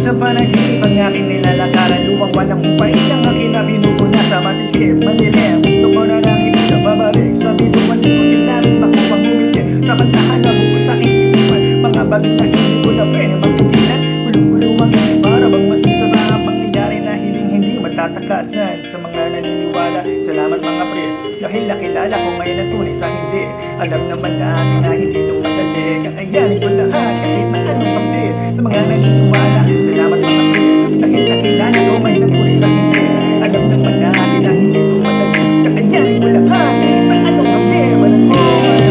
Sa panaginip ang aking nilalakaran, luwang walang hupay ang aking na binubuna sa masikip. Madilim, gusto ko na lang hindi na babalik sa bituan, di ko tinamis makuha ngumiti sa kantahan na buko sa aking isipan. Mga bagay na hindi ko na friend magpigilan, gulong-gulong ang isip para bang mas isama ang pangyayari na hindi matatakasan. Sa mga naniniwala, salamat mga pre, dahil nakilala ko ngayon ang tunay sa hindi. Alam naman natin na hindi itong madali, kakayanin ko lahat kahit na anong kamdi. Sa mga naniniwala, salamat mga pre, dahil nakilala ko ngayon ang tunay sa hindi. Alam naman natin na hindi itong madali, kakayanin ko lahat kahit na anong kamdi. Walang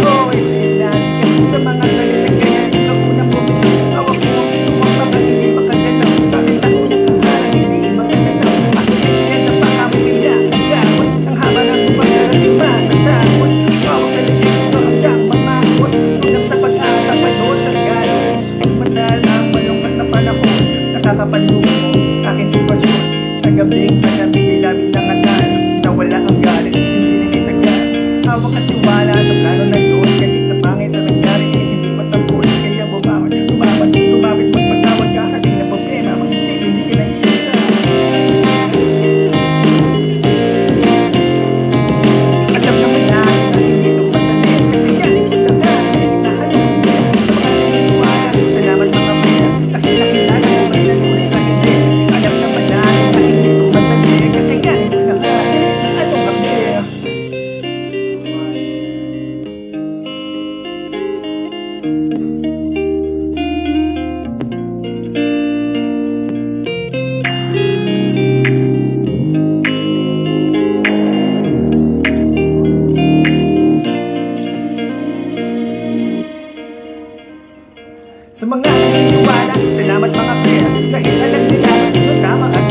hoy, nasikat sa mga salitang kaya ikaw unang bumito. Hawak mo ang ituwang baka hindi makagalaw, bakit ako nakaharap hindi makagalaw. Ako kailan na baka mo pinakagamos, ang haba ng bukas na natin matatapos. Hawak sa litis ito hanggang mamakos, tulang sa pag-asa palos sa regalo. Sumatal ang malungkat na panahon, nakakapanlumo aking sitwasyon. Sa gabing panabigila bilang atal, nawala ang galit, hindi nilitagal. Hawak at tiwala sa plano ng Diyos, kahit sa pangit na nangyari hindi patapos. Kaya bumawat, tumapit, magpatawad ka, haling na problema, mag-isip, hindi ka nag-iisa. Alam naman natin na hindi itong madali, kakayanin ko lahat, kahit nahanap mo. Sa mga naniniwala, salamat mga pera, dahil nakilala ko may nanulit sa hindi. Alam naman natin na hindi itong madali, kakayanin ko lahat, kahit na anong kapya. Sa mga naniniwala, salamat mga pera, dahil alam nila na sunod tama at